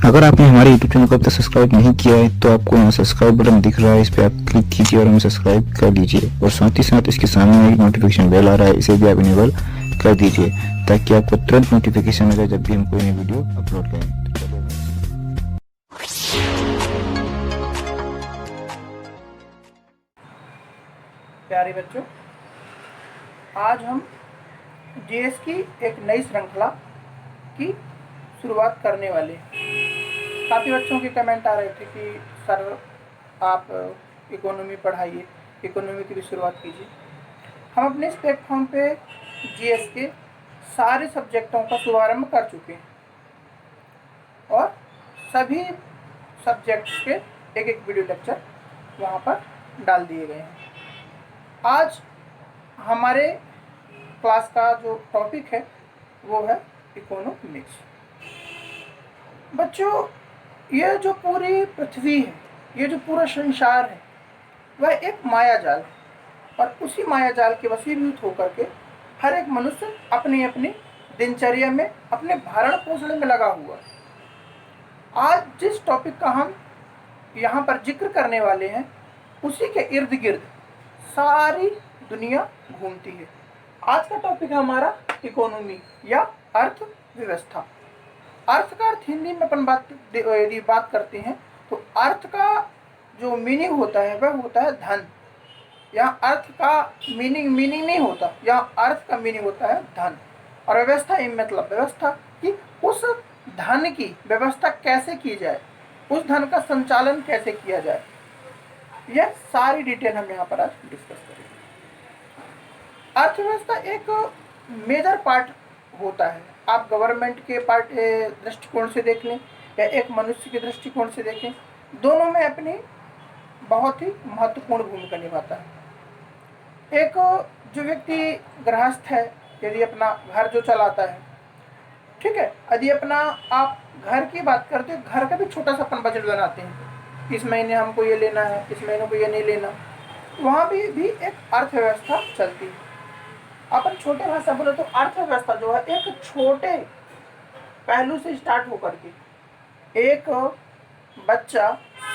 अगर आपने हमारे यूट्यूब चैनल को अब तक सब्सक्राइब नहीं किया है तो आपको यहाँ सब्सक्राइब बटन दिख रहा है, इस पर आप क्लिक कीजिए और हमें सब्सक्राइब कर लीजिए। और साथ ही साथ इसके सामने एक नोटिफिकेशन बेल आ रहा है, इसे भी आप इनेबल कर दीजिए ताकि आपको तुरंत नोटिफिकेशन मिले जब भी हम कोई नई वीडियो अपलोड करें। प्यारे बच्चों, आज हम जीएस की एक नई श्रृंखला की शुरुआत करने वाले। काफ़ी बच्चों के कमेंट आ रहे थे कि सर आप इकोनॉमी पढ़ाइए, इकोनॉमी की भी शुरुआत कीजिए। हम अपने इस प्लेटफॉर्म पे जीएस के सारे सब्जेक्टों का शुभारंभ कर चुके हैं और सभी सब्जेक्ट्स के एक एक वीडियो लेक्चर वहाँ पर डाल दिए गए हैं। आज हमारे क्लास का जो टॉपिक है वो है इकोनॉमिक्स। बच्चों, यह जो पूरी पृथ्वी है, ये जो पूरा संसार है, वह एक माया जाल है और उसी माया जाल के वशीभूत होकर के हर एक मनुष्य अपनी अपनी दिनचर्या में अपने भरण पोषण में लगा हुआ है। आज जिस टॉपिक का हम यहाँ पर जिक्र करने वाले हैं, उसी के इर्द गिर्द सारी दुनिया घूमती है। आज का टॉपिक है हमारा इकोनॉमी या अर्थव्यवस्था। अर्थ का अर्थ हिंदी में अपन यदि बात करते हैं तो अर्थ का जो मीनिंग होता है वह होता है धन। यहाँ अर्थ का मीनिंग नहीं होता, यहाँ अर्थ का मीनिंग होता है धन। और व्यवस्था मतलब व्यवस्था कि उस धन की व्यवस्था कैसे की जाए, उस धन का संचालन कैसे किया जाए, यह सारी डिटेल हम यहाँ पर आज डिस्कस करेंगे। अर्थव्यवस्था एक मेजर पार्ट होता है। आप गवर्नमेंट के पार्ट दृष्टिकोण से देख लें या एक मनुष्य के दृष्टिकोण से देखें, दोनों में अपनी बहुत ही महत्वपूर्ण भूमिका निभाता है। एक जो व्यक्ति गृहस्थ है, यदि अपना घर जो चलाता है, ठीक है, यदि अपना आप घर की बात करते हो, घर का भी छोटा सा अपन बजट बनाते हैं, इस महीने हमको ये लेना है, इस महीने को ये नहीं लेना, वहाँ भी एक अर्थव्यवस्था चलती है। अपन छोटे भाषा बोले तो अर्थव्यवस्था जो है एक छोटे पहलू से स्टार्ट होकर के, एक बच्चा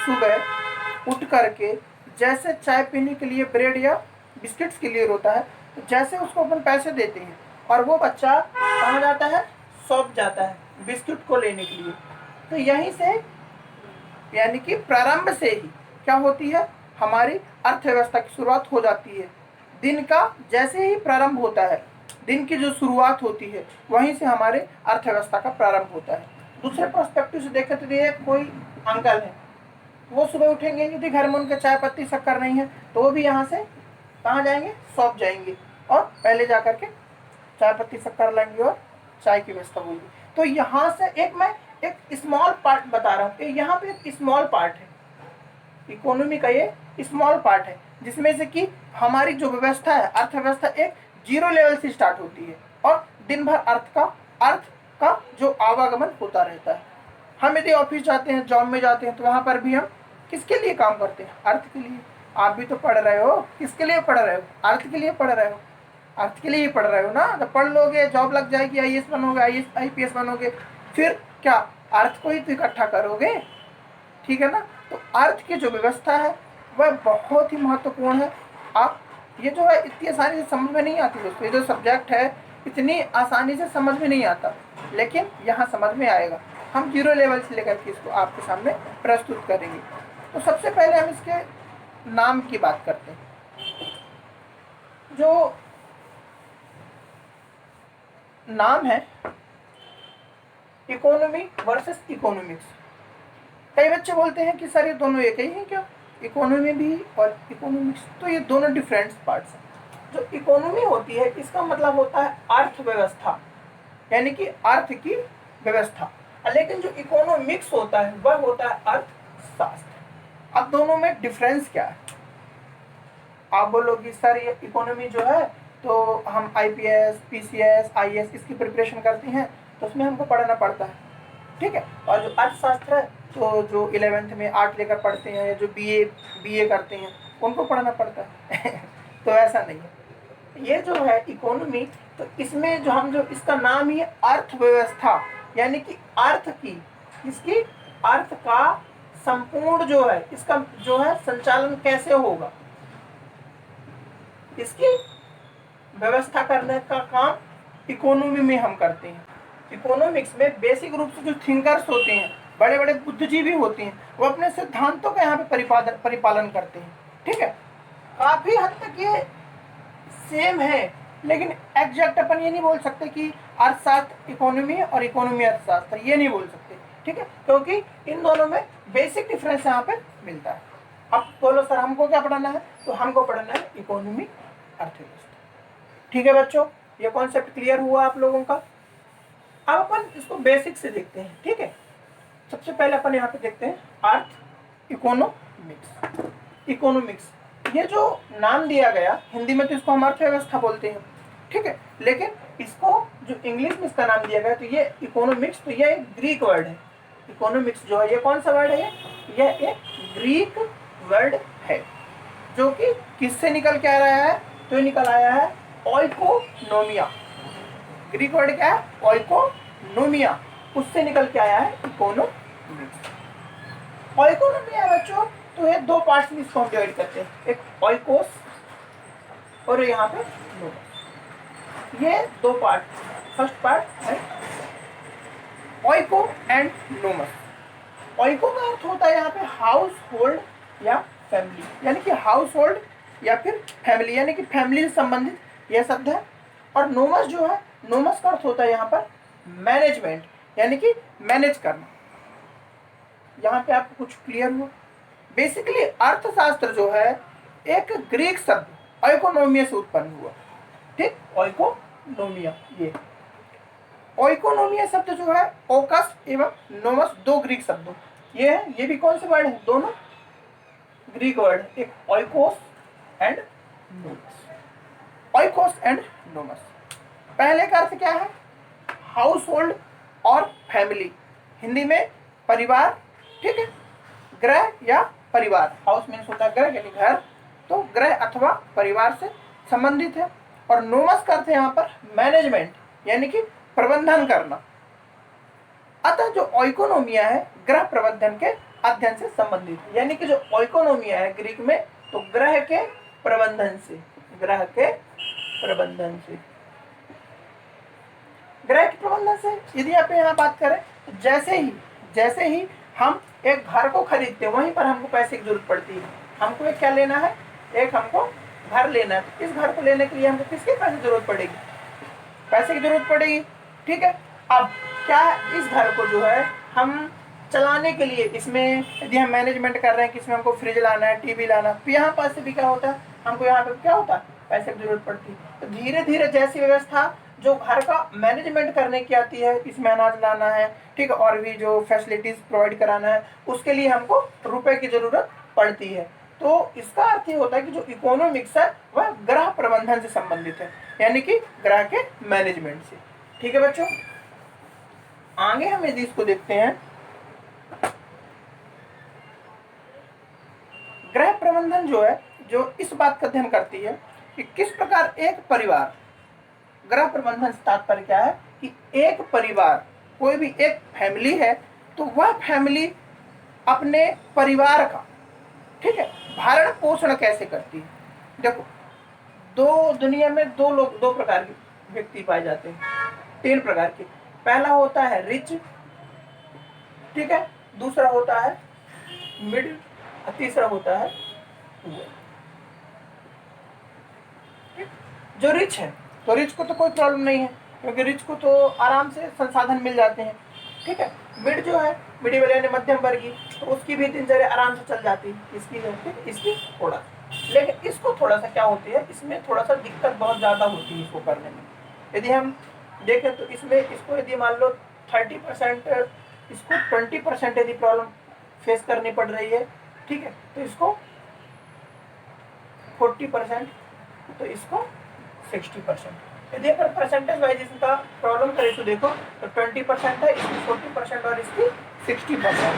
सुबह उठ करके जैसे चाय पीने के लिए ब्रेड या बिस्किट्स के लिए रोता है, तो जैसे उसको अपन पैसे देते हैं और वो बच्चा कहाँ जाता है, शॉप जाता है बिस्किट को लेने के लिए। तो यहीं से यानी कि प्रारंभ से ही क्या होती है, हमारी अर्थव्यवस्था की शुरुआत हो जाती है। दिन का जैसे ही प्रारंभ होता है, दिन की जो शुरुआत होती है, वहीं से हमारे अर्थव्यवस्था का प्रारंभ होता है। दूसरे पर्सपेक्टिव से देखें तो ये कोई अंकल है, वो सुबह उठेंगे, यदि घर में उनके चाय पत्ती शक्कर नहीं है तो वो भी यहाँ से कहाँ जाएंगे, शॉप जाएंगे और पहले जा करके चाय पत्ती शक्कर लाएंगे और चाय की व्यवस्था होगी। तो यहाँ से मैं एक स्मॉल पार्ट बता रहा हूँ, यहाँ पे एक स्मॉल पार्ट है, इकोनॉमी का ये स्मॉल पार्ट है, जिसमें से कि हमारी जो व्यवस्था है, अर्थव्यवस्था एक जीरो लेवल से स्टार्ट होती है और दिन भर अर्थ का जो आवागमन होता रहता है। हम यदि ऑफिस जाते हैं, जॉब में जाते हैं, तो वहाँ पर भी हम किसके लिए काम करते हैं, अर्थ के लिए। आप भी तो पढ़ रहे हो, किसके लिए पढ़ रहे हो, अर्थ के लिए पढ़ रहे हो, अर्थ के लिए ही पढ़ रहे हो ना। तो पढ़ लोगे, जॉब लग जाएगी, आईएएस बनोगे, आईपीएस बनोगे, फिर क्या अर्थ को ही तो इकट्ठा करोगे, ठीक है ना। तो अर्थ की जो व्यवस्था है वह बहुत ही महत्वपूर्ण है। आप ये जो है इतनी आसानी से समझ में नहीं आती दोस्तों, ये जो सब्जेक्ट है इतनी आसानी से समझ में नहीं आता, लेकिन यहाँ समझ में आएगा। हम जीरो लेवल से लेकर के इसको आपके सामने प्रस्तुत करेंगे। तो सबसे पहले हम इसके नाम की बात करते हैं। जो नाम है इकोनॉमी वर्सेस इकोनॉमिक्स। कई बच्चे बोलते हैं कि सर ये दोनों एक ही हैं क्या, इकोनॉमी भी और इकोनॉमिक्स। तो ये दोनों डिफरेंट पार्ट्स हैं। जो इकोनॉमी होती है इसका मतलब होता है अर्थव्यवस्था, यानी कि अर्थ की व्यवस्था, लेकिन जो इकोनॉमिक्स होता है वह होता है अर्थशास्त्र। अब दोनों में डिफरेंस क्या है, आप बोलोगे सर ये इकोनॉमी जो है तो हम आईपीएस, पीसीएस, आईएएस इसकी प्रिपरेशन करते हैं तो उसमें हमको पढ़ना पड़ता है, ठीक है। और जो अर्थशास्त्र है तो जो 11th में आर्ट लेकर पढ़ते हैं या जो बीए करते हैं उनको पढ़ना पड़ता है तो ऐसा नहीं है। ये जो है इकोनॉमी, तो इसमें जो इसका नाम ही है अर्थव्यवस्था, यानी कि अर्थ की, इसकी अर्थ का संपूर्ण जो है इसका जो है संचालन कैसे होगा, इसकी व्यवस्था करने का काम इकोनॉमी में हम करते हैं। इकोनॉमिक्स में बेसिक रूप से जो थिंकर्स होते हैं, बड़े बड़े बुद्धिजीवी होते हैं, वो अपने सिद्धांतों का यहाँ पे परिपालन करते हैं। ठीक है, काफी हद तक ये सेम है, लेकिन एग्जैक्ट अपन ये नहीं बोल सकते कि अर्थशास्त्र इकोनॉमी और इकोनॉमी अर्थशास्त्र, ये नहीं बोल सकते। ठीक है, क्योंकि इन दोनों में बेसिक डिफरेंस यहाँ पे मिलता है। अब बोलो सर हमको क्या पढ़ना है, तो हमको पढ़ना है इकोनॉमी अर्थव्यवस्था। ठीक है बच्चों, ये कॉन्सेप्ट क्लियर हुआ आप लोगों का। अब अपन इसको बेसिक से देखते हैं। ठीक है, सबसे पहले अपन यहाँ पे देखते हैं अर्थ इकोनॉमिक्स। इकोनॉमिक्स ये जो नाम दिया गया, हिंदी में तो इसको हम अर्थव्यवस्था बोलते हैं। ठीक है, लेकिन इसको जो इंग्लिश में इसका नाम दिया गया तो ये इकोनॉमिक्स, तो ये एक ग्रीक वर्ड है। इकोनॉमिक्स जो है ये कौन सा वर्ड है, यह एक ग्रीक वर्ड है, जो कि किससे निकल के आ रहा है, तो ये निकल आया है ओइकोनोमिया। ग्रीक वर्ड क्या है, ओइकोनोमिया, उससे निकल के आया है इकोनॉमिक्स। ओइकोनोमिया बच्चों, तो ये दो पार्ट्स में इसको हम डिवाइड करते हैं, एक ओइकोस और यहाँ पे नोमस। ये दो पार्ट, फर्स्ट पार्ट है ओइको एंड नोमस। ओइको का अर्थ होता है यहाँ पे हाउस होल्ड या फैमिली, यानी कि हाउस होल्ड या फिर फैमिली, यानी कि फैमिली से संबंधित यह शब्द है। और नोमस जो है, नोमस का अर्थ होता है यहाँ पर मैनेजमेंट, यानी कि मैनेज करना। यहाँ पे आपको कुछ क्लियर हुआ। बेसिकली अर्थशास्त्र जो है एक ग्रीक शब्द ओइकोनोमिया से उत्पन्न हुआ। ठीक, ओइकोनोमिया, ये ओइकोनोमिया शब्द जो है ओकस एवं नोमस दो ग्रीक शब्दों, ये है, ये भी कौन से वर्ड है, दोनों ग्रीक वर्ड, एक ओइकोस एंड नोमस। ओइकोस एंड नोमस, पहले का अर्थ क्या है, हाउस होल्ड और फैमिली, हिंदी में परिवार। ठीक है, गृह या परिवार, हाउस मीन्स होता है गृह यानी घर, तो गृह अथवा परिवार से संबंधित है। और नोमस का अर्थ है यहाँ पर मैनेजमेंट, यानी कि प्रबंधन करना। अतः जो ओइकोनोमिया है गृह प्रबंधन के अध्ययन से संबंधित है, यानी कि जो ओइकोनोमिया है ग्रीक में, तो गृह के प्रबंधन से, गृह के प्रबंधन से, गृह के प्रबंधन से। यदि आप यहाँ बात करें तो जैसे ही हम एक घर को खरीदते हैं, वहीं पर हमको पैसे की जरूरत पड़ती है। हमको एक क्या लेना है, एक हमको घर लेना है, तो इस घर को लेने के लिए हमको किसके पैसे की जरूरत पड़ेगी, पैसे की जरूरत पड़ेगी। ठीक है, अब क्या इस घर को जो है हम चलाने के लिए, इसमें यदि हम मैनेजमेंट कर रहे हैं कि इसमें हमको फ्रिज लाना है, टीवी लाना, तो यहाँ पास से भी क्या होता है, हमको यहाँ पे क्या होता है, पैसे की जरूरत पड़ती है। तो धीरे धीरे जैसी व्यवस्था जो घर का मैनेजमेंट करने की आती है, इसमें अनाज लाना है, ठीक है, और भी जो फैसिलिटीज प्रोवाइड कराना है, उसके लिए हमको रुपए की जरूरत पड़ती है। तो इसका अर्थ ये होता है कि जो इकोनॉमिक्स है वह गृह प्रबंधन से संबंधित है, यानी कि गृह के मैनेजमेंट से। ठीक है बच्चों, आगे हम यदि इसको देखते हैं, गृह प्रबंधन जो है, जो इस बात का अध्ययन करती है कि किस प्रकार एक परिवार, गृह प्रबंधन से तात्पर्य क्या है कि एक परिवार, कोई भी एक फैमिली है, तो वह फैमिली अपने परिवार का, ठीक है, भरण पोषण कैसे करती है। देखो, दुनिया में दो प्रकार के व्यक्ति पाए जाते हैं, तीन प्रकार के। पहला होता है रिच, ठीक है, दूसरा होता है मिडिल, और तीसरा होता है पुअर। जो रिच है, तो रिच को तो कोई प्रॉब्लम नहीं है, क्योंकि रिच को तो आराम से संसाधन मिल जाते हैं। ठीक है, मिड जो है, मिडिल यानी मध्यम वर्गीय, तो उसकी भी दिनचर्या आराम से चल जाती है, इसकी जो है, इसकी थोड़ा, लेकिन इसको थोड़ा सा क्या होती है, इसमें थोड़ा सा दिक्कत बहुत ज़्यादा होती है इसको करने में। यदि हम देखें तो इसमें इसको यदि मान लो 30%, इसको 20% यदि प्रॉब्लम फेस करनी पड़ रही है, ठीक है, तो इसको 40%, तो इसको 60%। यदि अगर परसेंटेज वाइज इसका प्रॉब्लम करें तो देखो, तो 20% है, इसकी 40% और इसकी 60%।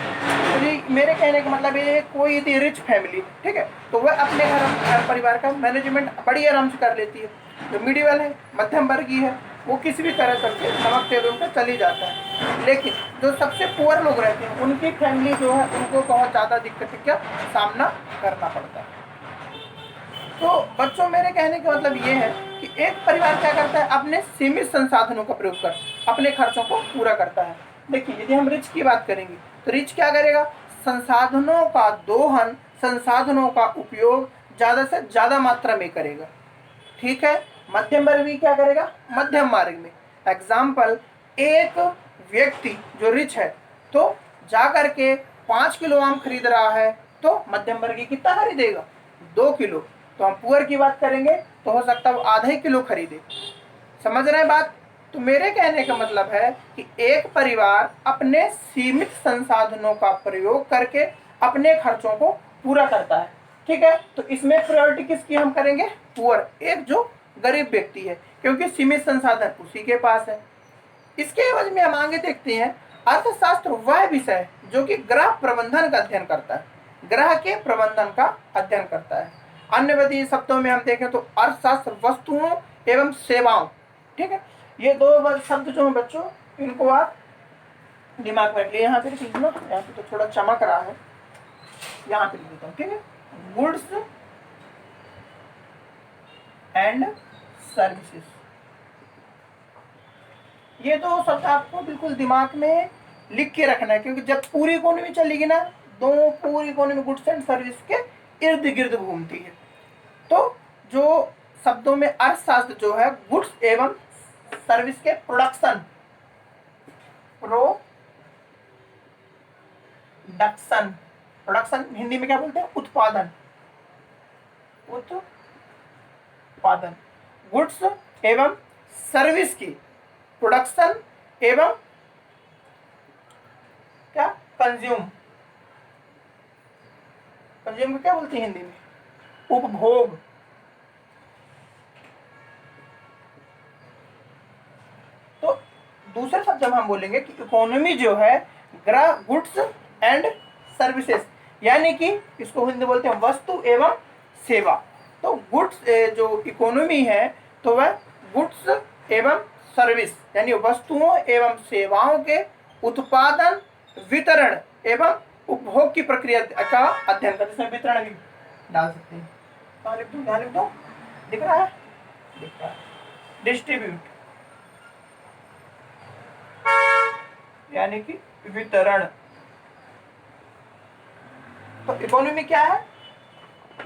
तो ये मेरे कहने का मतलब ये, कोई यदि रिच फैमिली, ठीक है, तो वह अपने घर परिवार का मैनेजमेंट बड़ी आराम से कर लेती है। जो मिडिल है, मध्यम वर्गीय है, वो किसी भी तरह करके नमक तेल उनका चल ही जाता है। लेकिन जो सबसे पुअर लोग रहते हैं उनकी फैमिली जो है उनको बहुत ज़्यादा दिक्कत का सामना करना पड़ता है। तो बच्चों, मेरे कहने का मतलब ये है कि एक परिवार क्या करता है, अपने सीमित संसाधनों का प्रयोग कर अपने खर्चों को पूरा करता है। देखिए, यदि हम रिच की बात करेंगे तो रिच क्या करेगा, संसाधनों का दोहन, संसाधनों का उपयोग ज़्यादा से ज़्यादा मात्रा में करेगा। ठीक है। मध्यम वर्गीय क्या करेगा, मध्यम मार्ग में। एग्जाम्पल, एक व्यक्ति जो रिच है तो जा करके 5 किलो आम खरीद रहा है तो मध्यम वर्गीय कितना खरीदेगा, 2 किलो। तो हम पुअर की बात करेंगे तो हो सकता है वो आधा ही किलो खरीदे। समझ रहे हैं बात। तो मेरे कहने का मतलब है कि एक परिवार अपने सीमित संसाधनों का प्रयोग करके अपने खर्चों को पूरा करता है। ठीक है। तो इसमें प्रायोरिटी किसकी हम करेंगे, पुअर, एक जो गरीब व्यक्ति है, क्योंकि सीमित संसाधन उसी के पास है। इसके एवज में हम आगे देखते हैं, अर्थशास्त्र वह विषय है जो कि ग्रह प्रबंधन का अध्ययन करता है, ग्रह के प्रबंधन का अध्ययन करता है। अन्य विधि शब्दों में हम देखें तो अर्थशास्त्र वस्तुओं एवं सेवाओं। ठीक है। ये दो शब्द जो हैं बच्चों, इनको आप दिमाग में रख लिए। यहाँ पे लिख लो, यहाँ पे तो थोड़ा चमक रहा है, यहाँ पे लिख देता हूँ। ठीक है। गुड्स एंड सर्विसेज, ये दो शब्द आपको बिल्कुल दिमाग में लिख के रखना है, क्योंकि जब पूरी इकोनॉमी चलेगी ना, दो पूरी इकोनॉमी गुड्स एंड सर्विस के इर्द गिर्द घूमती है। तो जो शब्दों में अर्थशास्त्र जो है गुड्स एवं सर्विस के प्रोडक्शन प्रोडक्शन हिंदी में क्या बोलते हैं, उत्पादन गुड्स एवं सर्विस की प्रोडक्शन एवं क्या, कंज्यूम को क्या बोलते हैं हिंदी में, उपभोग। तो दूसरे शब्द में हम बोलेंगे कि इकोनॉमी जो है गुड्स एंड सर्विसेज, यानी कि इसको हिंदी बोलते हैं वस्तु एवं सेवा। तो गुड्स जो इकोनॉमी है तो वह गुड्स एवं सर्विस यानी वस्तुओं एवं सेवाओं के उत्पादन, वितरण एवं उपभोग की प्रक्रिया का अध्ययन करते, इसमें वितरण भी डाल सकते हैं। कहाँ लिख दूं, दिख रहा है, डिस्ट्रीब्यूट यानी कि वितरण। तो इकोनॉमी क्या है,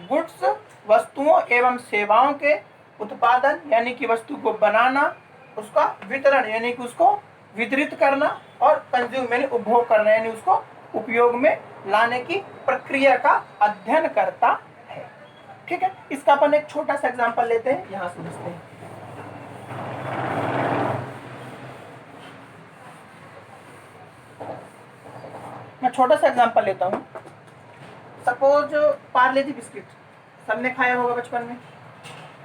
गुड्स वस्तुओं एवं सेवाओं के उत्पादन यानी कि वस्तु को बनाना, उसका वितरण यानी कि उसको वितरित करना, और कंज्यूम यानी उपभोग करना यानी उसको उपयोग में लाने की प्रक्रिया का अध्ययन करता है। ठीक है। इसका अपन एक छोटा सा एग्जांपल लेते हैं, यहां समझते हैं। मैं छोटा सा एग्जांपल लेता हूं। सपोज पार्ले जी बिस्किट सबने खाया होगा बचपन में।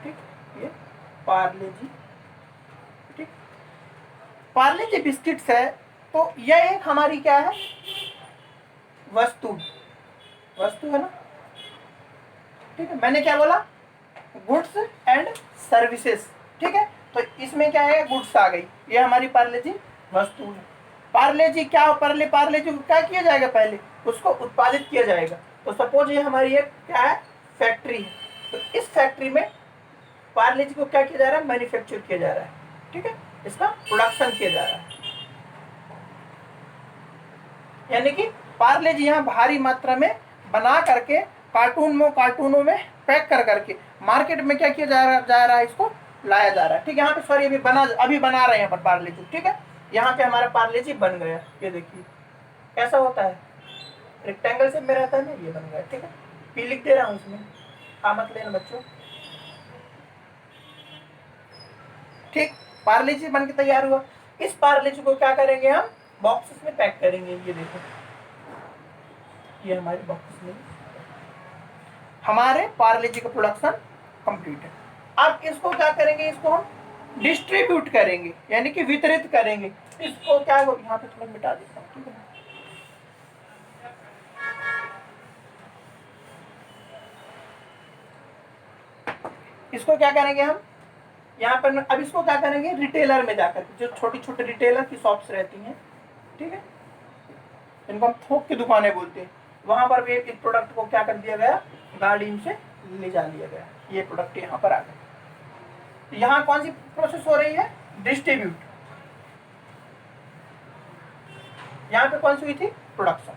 ठीक, ये पार्ले जी, ठीक, पार्ले जी बिस्किट्स है। तो यह एक हमारी क्या है, वस्तु है ना। ठीक है। मैंने क्या बोला, गुड्स एंड सर्विसेज। ठीक है। तो इसमें क्या है, गुड्स आ गई, ये हमारी पार्ले जी वस्तु है। पार्ले जी क्या, पार्ले जी को क्या किया जाएगा, पहले उसको उत्पादित किया जाएगा। तो सपोज ये हमारी एक क्या है, फैक्ट्री है। तो इस फैक्ट्री में पार्ले जी को क्या किया जा रहा है, मैन्युफैक्चर किया जा रहा है। ठीक है। इसका प्रोडक्शन किया जा रहा है, यानी कि पार्ले जी यहाँ भारी मात्रा में बना करके कार्टूनों में पैक कर करके मार्केट में क्या किया जा रहा है, इसको लाया जा रहा है। ठीक है। यहाँ पे सॉरी अभी बना रहे हैं पर पार्ले जी। ठीक है। यहाँ पे हमारा पार्ले जी बन गया, ये देखिए कैसा होता है, रेक्टेंगल से में रहता है ना, ये बन गया। ठीक है। पी लिख दे रहा हूँ इसमें, मत लेना बच्चों। ठीक, पार्ले जी बन के तैयार हुआ। इस पार्ले जी को क्या करेंगे, हम बॉक्सेस में पैक करेंगे। ये देखो, ये हमारे बॉक्स में हमारे पार्ले जी का प्रोडक्शन कंप्लीट है। अब इसको क्या करेंगे, इसको हम डिस्ट्रीब्यूट करेंगे यानी कि वितरित करेंगे। इसको क्या, यहाँ पे थोड़ा मिटा देता हूँ। ठीक है। इसको क्या करेंगे हम यहाँ पर, अब इसको क्या करेंगे, रिटेलर में जाकर, जो छोटी छोटी रिटेलर की शॉप्स रहती हैं। ठीक है। इनको हम थोक की दुकानें बोलते हैं। वहां पर भी इस प्रोडक्ट को क्या कर दिया गया, गाड़ी से ले जा लिया गया, ये प्रोडक्ट यहाँ पर आ गए। यहाँ कौन सी प्रोसेस हो रही है, डिस्ट्रीब्यूट। यहाँ पे कौन सी हुई थी, प्रोडक्शन।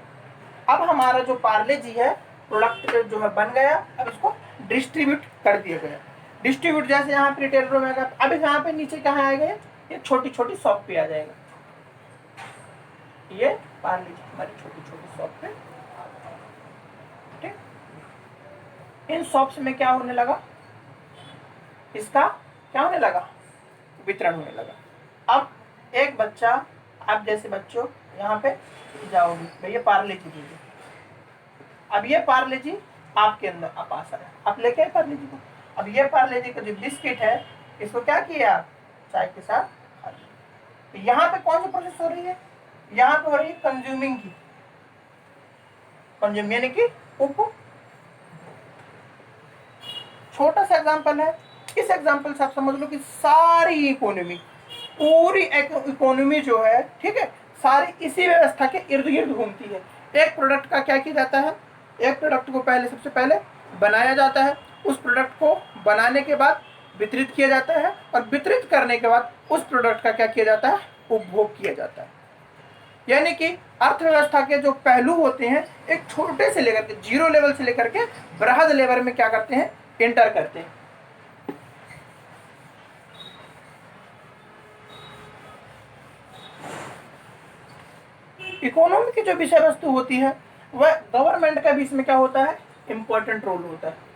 अब हमारा जो पार्ले जी है प्रोडक्ट जो है बन गया, अब इसको डिस्ट्रीब्यूट कर दिया गया। डिस्ट्रीब्यूट जैसे यहाँ पे रिटेलरों में आएगा, अब यहाँ पे नीचे कहाँ आएगा, ये छोटी छोटी शॉप पे आ जाएगा। ये पार्ले जी हमारी छोटी छोटी शॉप पे, ठीक। इन शॉप्स में क्या होने लगा, इसका क्या होने लगा, वितरण होने लगा। अब एक बच्चा, आप जैसे बच्चों यहाँ पे जाओगे, भैया पार्ले जी दीजिए। अब ये पार्ले जी आपके अंदर पास आया, आप लेके आए पार्ले जी को। अब ये पार्ले जी का जो बिस्किट है, इसको क्या किया, चाय के साथ खा लिया। यहाँ पे कौन सी प्रोसेस हो रही है, यहाँ पे हो रही है कंज्यूमिंग की, कंज्यूम यानी कि उपभोग। छोटा सा एग्जांपल है, इस एग्जांपल से आप समझ लो कि सारी इकोनॉमी, पूरी इकोनॉमी जो है, ठीक है, सारी इसी व्यवस्था के इर्द गिर्द घूमती है। एक प्रोडक्ट का क्या किया जाता है, एक प्रोडक्ट को पहले सबसे पहले बनाया जाता है, उस प्रोडक्ट को बनाने के बाद वितरित किया जाता है, और वितरित करने के बाद उस प्रोडक्ट का क्या किया जाता है, उपभोग किया जाता है। यानी कि अर्थव्यवस्था के जो पहलू होते हैं, एक छोटे से लेकर के, जीरो लेवल से लेकर के बृहद लेवल में क्या करते हैं, एंटर करते हैं। इकोनॉमी की जो विषय वस्तु होती है, वह गवर्नमेंट का भी इसमें क्या होता है, इंपॉर्टेंट रोल होता है।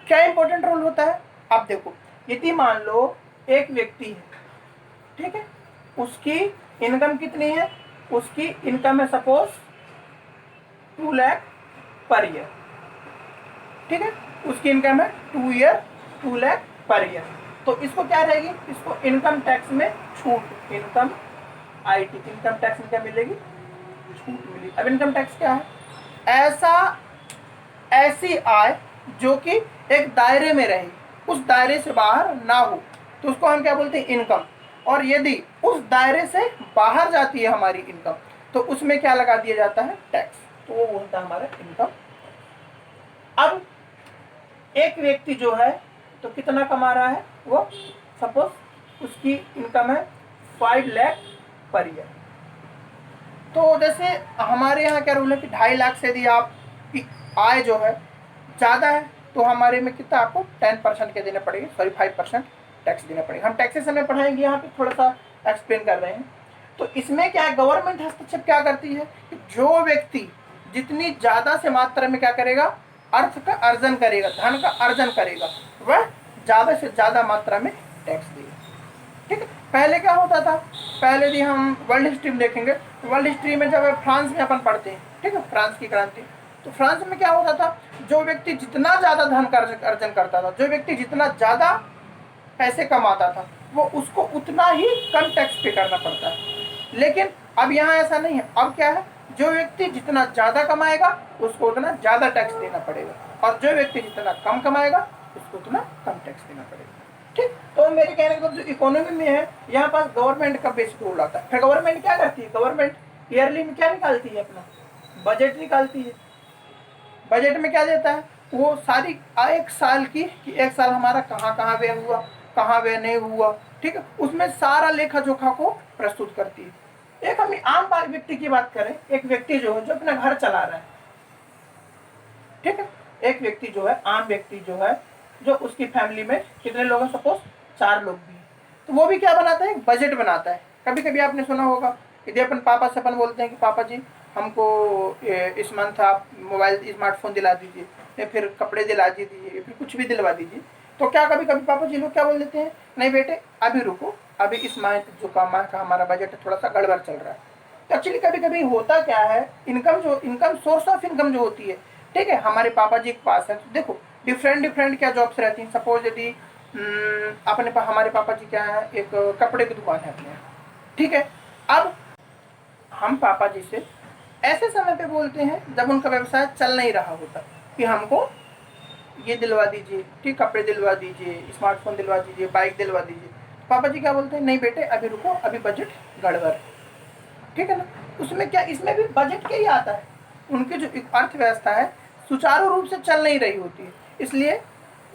क्या इंपॉर्टेंट रोल होता है, आप देखो, यदि मान लो एक व्यक्ति है, ठीक है, उसकी इनकम कितनी है, उसकी इनकम है सपोज 2 लाख पर ईयर, ठीक है, उसकी इनकम है 2 लाख पर ईयर। तो इसको क्या रहेगी, इसको इनकम टैक्स में छूट, इनकम आईटी, इनकम टैक्स में क्या मिलेगी, छूट मिलेगी। अब इनकम टैक्स क्या है, ऐसी आय जो कि एक दायरे में रहे, उस दायरे से बाहर ना हो, तो उसको हम क्या बोलते हैं, इनकम। और यदि उस दायरे से बाहर जाती है हमारी इनकम, तो उसमें क्या लगा दिया जाता है, टैक्स, तो वो होता है हमारा इनकम। अब एक व्यक्ति जो है तो कितना कमा रहा है, वो सपोज उसकी इनकम है 5 लाख पर ईयर। तो जैसे हमारे यहाँ क्या रूल है कि 2.5 लाख से यदि आपकी आय जो है ज़्यादा है, तो हमारे में कितना आपको 10% के देने पड़ेंगे, सॉरी 5% टैक्स देना पड़ेगा। हम टैक्सेशन में पढ़ाएंगे, यहाँ पे थोड़ा सा एक्सप्लेन कर रहे हैं। तो इसमें क्या है, गवर्नमेंट हस्तक्षेप क्या करती है कि जो व्यक्ति जितनी ज़्यादा से मात्रा में क्या करेगा, अर्थ का अर्जन करेगा, धन का अर्जन करेगा, वह ज़्यादा से ज़्यादा मात्रा में टैक्स देगा, ठीक है। पहले क्या होता था, पहले यदि हम वर्ल्ड हिस्ट्री में देखेंगे, वर्ल्ड हिस्ट्री में जब फ्रांस में अपन पढ़ते हैं, ठीक है, फ्रांस की क्रांति, तो फ्रांस में क्या होता था, जो व्यक्ति जितना ज़्यादा धन का अर्जन करता था, जो व्यक्ति जितना ज़्यादा पैसे कमाता था, वो उसको उतना ही कम टैक्स पे करना पड़ता है। लेकिन अब यहाँ ऐसा नहीं है, अब क्या है, जो व्यक्ति जितना ज़्यादा कमाएगा उसको उतना ज़्यादा टैक्स देना पड़ेगा, और जो व्यक्ति जितना कम कमाएगा उसको उतना कम टैक्स देना पड़ेगा, ठीक। तो मेरे कहने का जो इकोनॉमी में है, यहाँ पास गवर्नमेंट का बेसिक रूल आता है। फिर गवर्नमेंट क्या करती है, गवर्नमेंट ईयरली में क्या निकालती है, अपना बजट निकालती है। बजट में क्या देता है, वो सारी एक साल की, कि एक साल हमारा कहाँ कहाँ व्यय हुआ, कहाँ व्यय नहीं हुआ, ठीक है, उसमें सारा लेखा जोखा को प्रस्तुत करती है। एक हम आम व्यक्ति की बात करें, एक व्यक्ति जो है जो अपना घर चला रहा है, ठीक है, एक व्यक्ति जो है, आम व्यक्ति जो है, जो उसकी फैमिली में कितने लोग हैं, सपोज 4 लोग भी, तो वो भी क्या बनाता है, बजट बनाता है। कभी कभी आपने सुना होगा, यदि अपन पापा से अपन बोलते हैं कि पापा जी हमको इस मंथ आप मोबाइल स्मार्टफोन दिला दीजिए, या फिर कपड़े दिला दीजिए, या फिर कुछ भी दिलवा दीजिए, तो क्या कभी कभी पापा जी लोग क्या बोल देते हैं, नहीं बेटे अभी रुको, अभी इस मंथ जो माह का हमारा बजट है थोड़ा सा गड़बड़ चल रहा है। तो एक्चुअली कभी कभी होता क्या है, इनकम सोर्स ऑफ इनकम जो होती है, ठीक है, हमारे पापा जी के पास है, तो देखो डिफरेंट क्या जॉब्स रहती हैं। सपोज यदि हमारे पापा जी क्या है, एक कपड़े की दुकान है अपने यहाँ, ठीक है। अब हम पापा जी से ऐसे समय पे बोलते हैं जब उनका व्यवसाय चल नहीं रहा होता, कि हमको ये दिलवा दीजिए, ठीक, कपड़े दिलवा दीजिए, स्मार्टफोन दिलवा दीजिए, बाइक दिलवा दीजिए। पापा जी क्या बोलते हैं, नहीं बेटे अभी रुको, अभी बजट गड़बड़ है। ठीक है ना। उसमें क्या, इसमें भी बजट क्या ही आता है, उनकी जो अर्थव्यवस्था है सुचारू रूप से चल नहीं रही होती है, इसलिए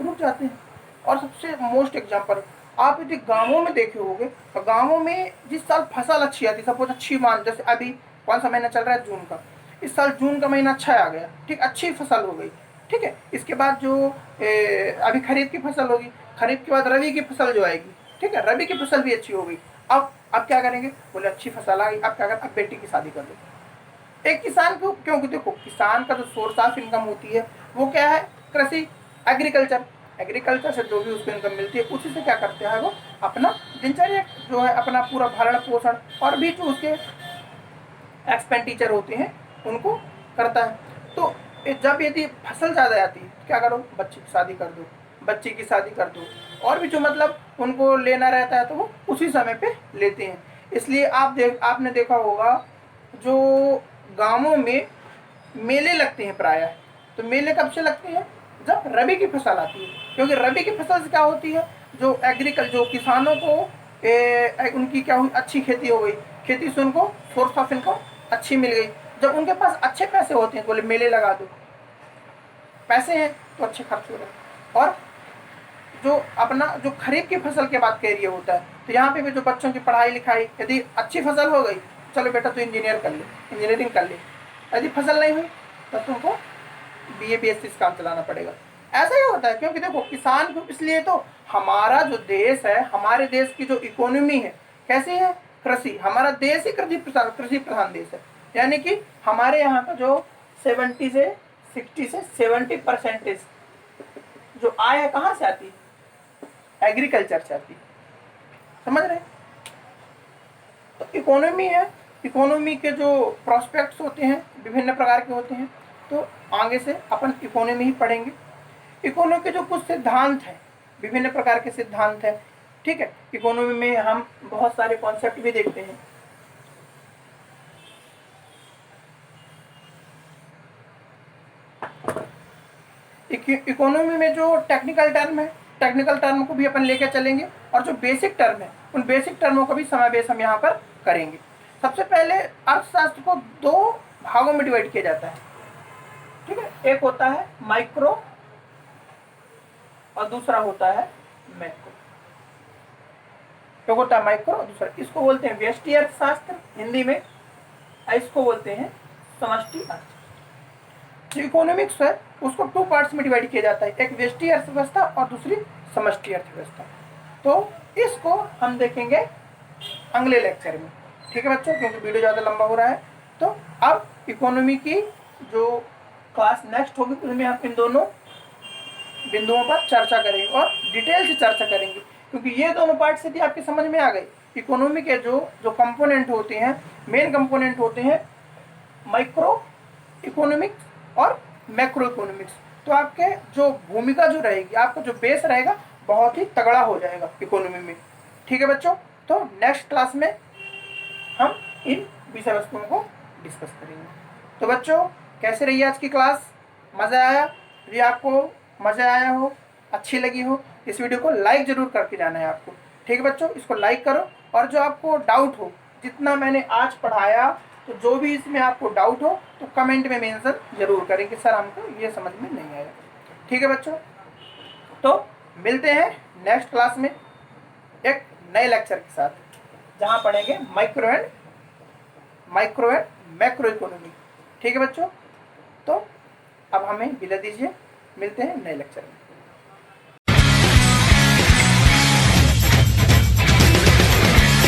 रुक जाते हैं। और सबसे मोस्ट एग्जाम्पल आप यदि गाँवों में देखे होंगे तो गाँवों में जिस साल फसल अच्छी आती, सपोज अच्छी मान, जैसे अभी कौन सा महीना चल रहा है, जून का, इस साल जून का महीना अच्छा आ गया, ठीक, अच्छी फसल हो गई, ठीक है। इसके बाद जो अभी खरीफ की फसल होगी, खरीफ के बाद रबी की फसल जो आएगी, ठीक है, रबी की फसल भी अच्छी हो गई। अब क्या करेंगे, बोले अच्छी फसल आ गई, अब क्या करें, अब बेटी की शादी कर दो। एक किसान को, क्योंकि देखो किसान का जो सोर्स ऑफ इनकम होती है वो क्या है, कृषि, एग्रीकल्चर, एग्रीकल्चर से जो भी उसको इनकम मिलती है उसी से क्या करते हैं वो अपना दिनचर्या जो है, अपना पूरा भरण पोषण और भी जो उसके एक्सपेंडिचर होते हैं उनको करता है। तो जब यदि फसल ज़्यादा आती है तो क्या करो, बच्चे की शादी कर दो, बच्ची की शादी कर दो, और भी जो मतलब उनको लेना रहता है तो वो उसी समय पे लेते हैं। इसलिए आपने देखा होगा जो गांवों में मेले लगते हैं प्रायः, तो मेले कब से लगते हैं, जब रबी की फसल आती है, क्योंकि रबी की फसल से क्या होती है, जो जो किसानों को उनकी क्या हुई, अच्छी खेती हो गई, खेती से उनको सोर्स ऑफ इनकम अच्छी मिल गई। जब उनके पास अच्छे पैसे होते हैं तो बोले मेले लगा दो, पैसे हैं तो अच्छे खर्च हो रहे हैं। और जो अपना जो खरीफ की फसल के बाद करियर होता है, तो यहाँ पे भी जो बच्चों की पढ़ाई लिखाई, यदि अच्छी फसल हो गई, चलो बेटा तो इंजीनियर कर ले, इंजीनियरिंग कर ले, यदि फसल नहीं हुई तो तुमको BA BSc से काम चलाना पड़ेगा। ऐसा ही होता है, क्योंकि देखो किसान को, इसलिए तो हमारा जो देश है, हमारे देश की जो इकोनॉमी है कैसी है, कृषि, हमारा देश ही कृषि प्रधान देश है। यानी कि हमारे यहाँ का जो 60 से 70% जो आय है कहाँ से आती है, एग्रीकल्चर से आती है, समझ रहे हैं। तो इकोनॉमी है, इकोनॉमी के जो प्रोस्पेक्ट्स होते हैं विभिन्न प्रकार के होते हैं, तो आगे से अपन इकोनॉमी ही पढ़ेंगे। इकोनॉमी के जो कुछ सिद्धांत हैं, विभिन्न प्रकार के सिद्धांत हैं, ठीक है। इकोनॉमी में हम बहुत सारे कॉन्सेप्ट भी देखते हैं। इकोनॉमी में जो टेक्निकल टर्म है, टेक्निकल टर्म को भी अपन लेकर चलेंगे, और जो बेसिक टर्म है उन बेसिक टर्मों का भी समावेश हम यहाँ पर करेंगे। सबसे पहले अर्थशास्त्र को 2 भागों में डिवाइड किया जाता है, ठीक है। एक होता है माइक्रो और दूसरा होता है मैक्रो। एक होता है माइक्रो और दूसरा, इसको बोलते हैं व्यष्टि अर्थशास्त्र हिंदी में, इसको बोलते हैं समष्टि अर्थशास्त्र। जो इकोनॉमिक्स है उसको 2 पार्ट्स में डिवाइड किया जाता है, एक व्यष्टि अर्थव्यवस्था और दूसरी समष्टि अर्थव्यवस्था। तो इसको हम देखेंगे अगले लेक्चर में, ठीक है बच्चों, क्योंकि वीडियो ज़्यादा लंबा हो रहा है। तो अब इकोनॉमी की जो क्लास नेक्स्ट होगी उसमें हम इन दोनों बिंदुओं पर चर्चा करेंगे और डिटेल से चर्चा करेंगे, क्योंकि ये दोनों पार्ट यदि आपके समझ में आ गए, इकोनॉमी के जो कंपोनेंट होते हैं, मेन कंपोनेंट होते हैं माइक्रो इकोनॉमिक्स और मैक्रो इकोनॉमिक्स, तो आपके जो भूमिका जो रहेगी, आपका जो बेस रहेगा बहुत ही तगड़ा हो जाएगा इकोनॉमी में, ठीक है बच्चों। तो नेक्स्ट क्लास में हम इन विषय वस्तुओं को डिस्कस करेंगे। तो बच्चों कैसे रही आज की क्लास, मज़ा आया? यदि आपको मज़ा आया हो, अच्छी लगी हो, इस वीडियो को लाइक ज़रूर करके जाना है आपको, ठीक है बच्चों, इसको लाइक करो। और जो आपको डाउट हो, जितना मैंने आज पढ़ाया, तो जो भी इसमें आपको डाउट हो तो कमेंट में मेंशन जरूर करें कि सर हमको ये समझ में नहीं आया, ठीक है बच्चों। तो मिलते हैं नेक्स्ट क्लास में एक नए लेक्चर के साथ, जहां पढ़ेंगे माइक्रो एंड मैक्रो इकोनॉमी, ठीक है बच्चों। तो अब हमें विदा दीजिए, मिलते हैं नए लेक्चर में।